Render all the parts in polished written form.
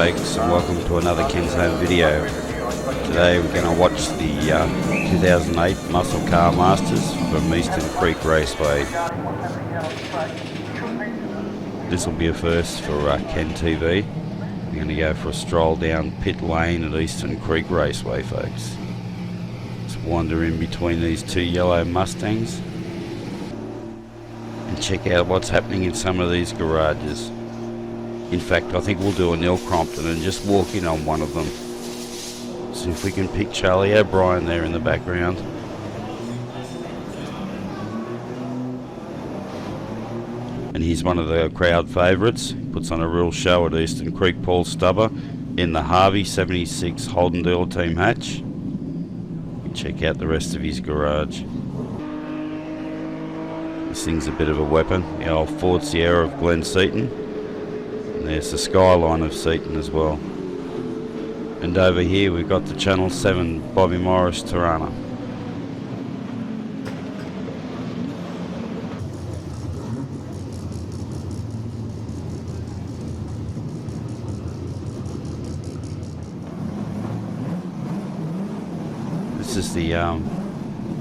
folks, and welcome to another Ken's Home video. Today we're going to watch the 2008 Muscle Car Masters from Eastern Creek Raceway. This will be a first for Ken TV. We're going to go for a stroll down pit lane at Eastern Creek Raceway, folks. Let's wander in between these two yellow Mustangs and check out what's happening in some of these garages. In fact, I think we'll do a Neil Crompton and just walk in on one of them. See if we can pick Charlie O'Brien there in the background. And he's one of the crowd favourites. Puts on a real show at Eastern Creek. Paul Stubber in the Harvey 76 Holdendale team hatch. Check out the rest of his garage. This thing's a bit of a weapon. The old Ford Sierra of Glenn Seaton. And there's the Skyline of Seaton as well. And over here we've got the Channel 7 Bobby Morris Torana. This is the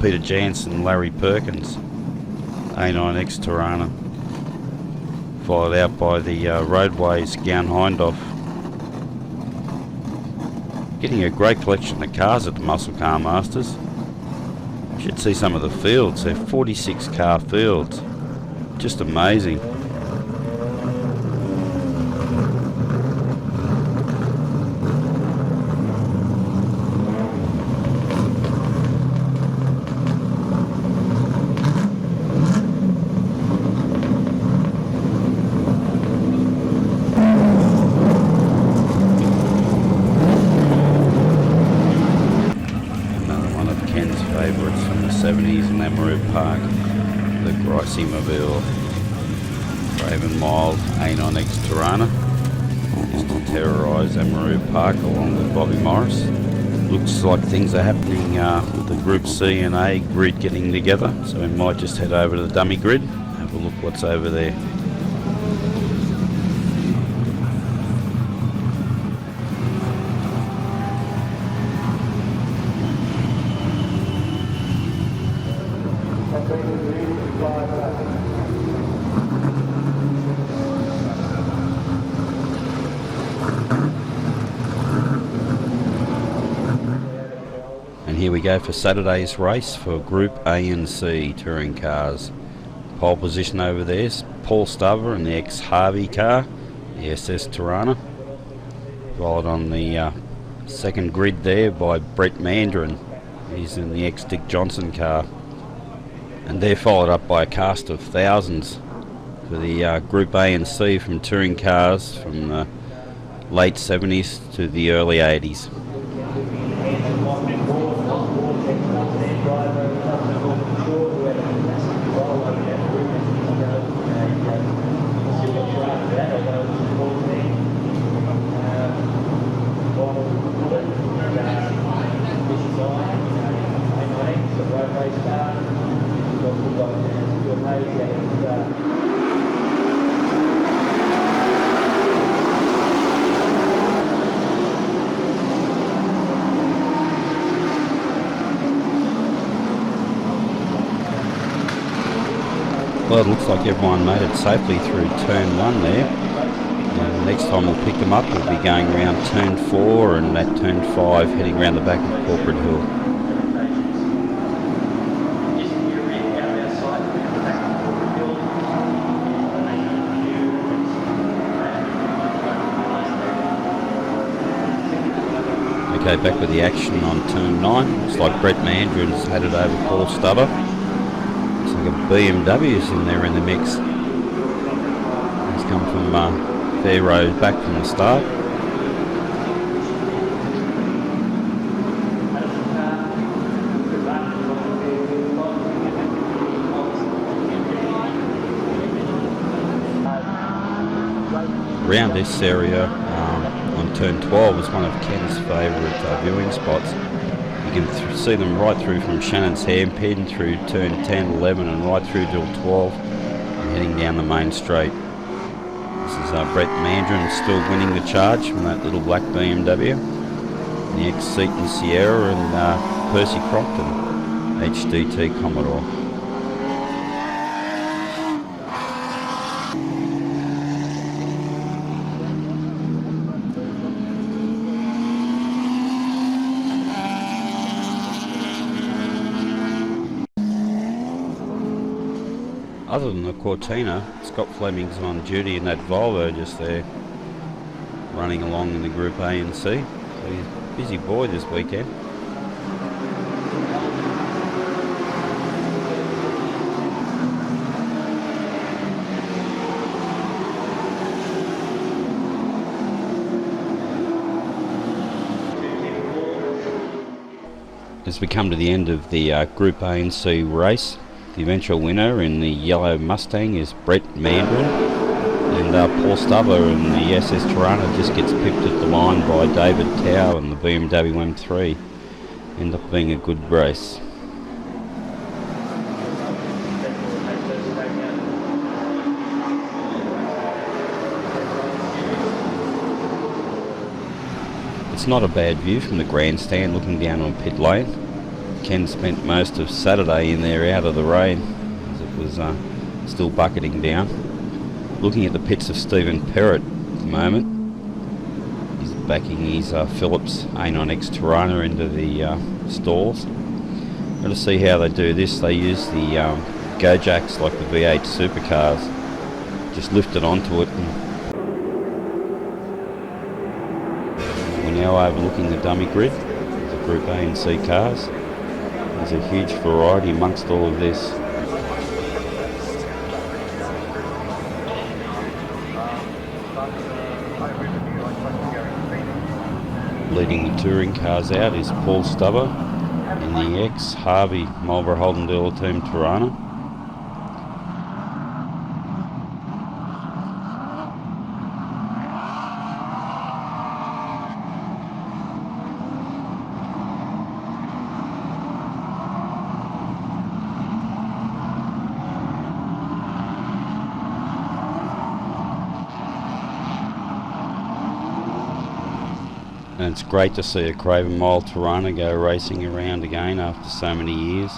Peter Jansen Larry Perkins A9X Torana, followed out by the Roadways Gown Hindhoff. Getting a great collection of cars at the Muscle Car Masters. You should see some of the fields. They're 46 car fields. Just amazing. Favourites from the 70s in Amaru Park, the Gracie Mobile, Raven Mild A9X Torana, used to terrorise Amaru Park along with Bobby Morris. Looks like things are happening with the Group C and A grid getting together, so we might just head over to the dummy grid, have a look what's over there. And here we go for Saturday's race for Group A and C touring cars. Pole position over there is Paul Stubber in the ex-Harvey car, the SS Torana. Followed on the second grid there by Brett Mandron. He's in the ex-Dick Johnson car. And they're followed up by a cast of thousands for the Group A and C from touring cars from the late 70s to the early 80s. Well, it looks like everyone made it safely through turn 1 there. And next time we'll pick them up, we'll be going around turn 4 and at turn 5 heading around the back of Corporate Hill. Okay, back with the action on turn 9. Looks like Brett Mandron's had it over Paul Stubber. Looks like a BMW's in there in the mix. He's come from Fair Road back from the start. Around this area on turn 12 is one of Ken's favourite viewing spots. You can see them right through from Shannon's Hairpin through turn 10, 11 and right through till 12 and heading down the main straight. This is Brett Mandron still winning the charge from that little black BMW. The ex-Seaton Sierra and Percy Crompton HDT Commodore. Other than the Cortina, Scott Fleming's on duty in that Volvo just there, running along in the Group A and C. So he's a busy boy this weekend. As we come to the end of the Group A and C race, the eventual winner in the yellow Mustang is Brett Mandron, and Paul Stubber in the SS Tirana just gets pipped at the line by David Tao in the BMW M3. End up being a good race. It's not a bad view from the grandstand looking down on pit lane. Ken spent most of Saturday in there out of the rain as it was still bucketing down. Looking at the pits of Stephen Perrott at the moment. He's backing his Phillips A9X Tirana into the stalls. Got to see how they do this. They use the Gojacks like the V8 supercars. Just lift it onto it. And we're now overlooking the dummy grid of the Group A and C cars. There's a huge variety amongst all of this. Leading the touring cars out is Paul Stubber in the ex-Harvey Marlboro Holdendale Team Tirana. And it's great to see a Craven Mile Tirana go racing around again after so many years.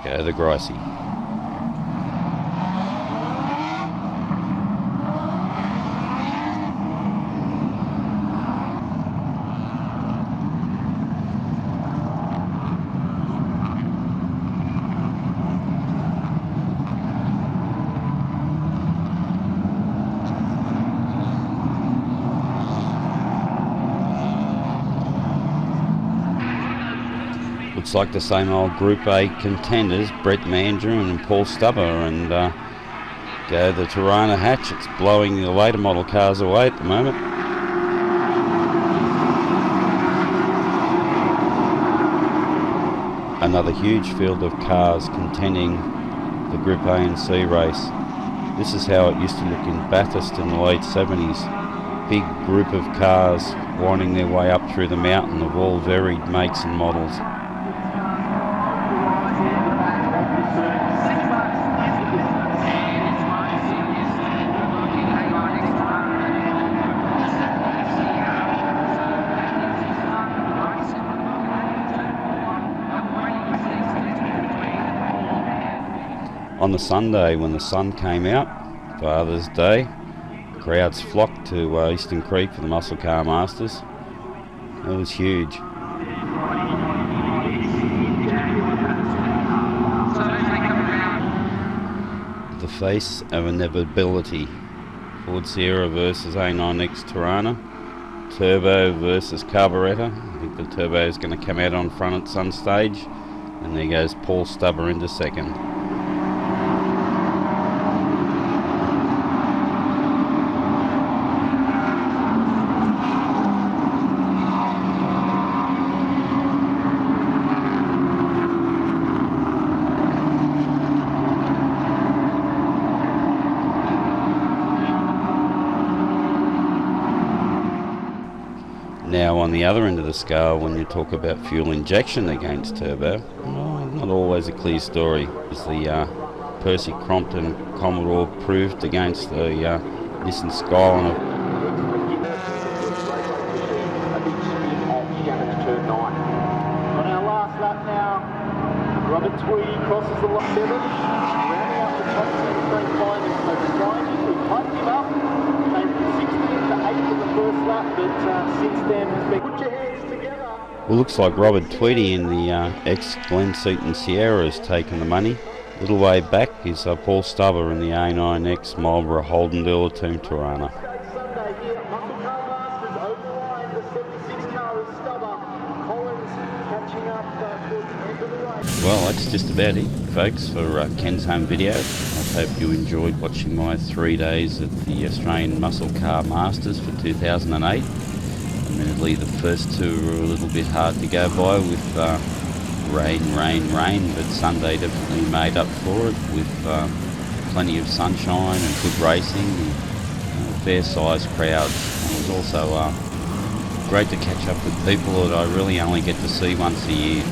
Go the Gracie. Looks like the same old Group A contenders, Brett Mandron and Paul Stubber, and go the Tirana hatch. It's blowing the later model cars away at the moment. Another huge field of cars contending the Group A and C race. This is how it used to look in Bathurst in the late 70s. Big group of cars winding their way up through the mountain of all varied makes and models. On the Sunday, when the sun came out, Father's Day, crowds flocked to Eastern Creek for the Muscle Car Masters. It was huge. The face of inevitability. Ford Sierra versus A9X Tirana. Turbo versus Carburettor. I think the Turbo is going to come out on front at some stage. And there goes Paul Stubber into second. Now on the other end of the scale, when you talk about fuel injection against turbo, well, not always a clear story. As the Percy Crompton Commodore proved against the Nissan Skyline. On our last lap now, Robert Tweedy crosses the line 7, rounding out the top 10 straight findings. So Stryney, we tightened him up, came from 16th to 8th in the first lap, but since then has been... Put your hands together. Well, looks like Robert Tweedy in the ex-Glen Seaton Sierra has taken the money. A little way back is Paul Stubber in the A9X Marlborough Holden dealer Team Tirana. Sunday here at Muscle Car Masters, overline the 76 car is Stubber. Collins catching up towards the end of the race. Well, that's just about it, folks, for Ken's Home Video. I hope you enjoyed watching my 3 days at the Australian Muscle Car Masters for 2008. Admittedly, the first two were a little bit hard to go by with rain, but Sunday definitely made up for it with plenty of sunshine and good racing and fair-sized crowds. And it was also great to catch up with people that I really only get to see once a year.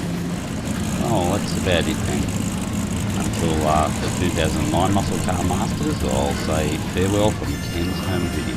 Oh, that's about it then. Until the 2009 Muscle Car Masters, I'll say farewell from Ken's Home Video.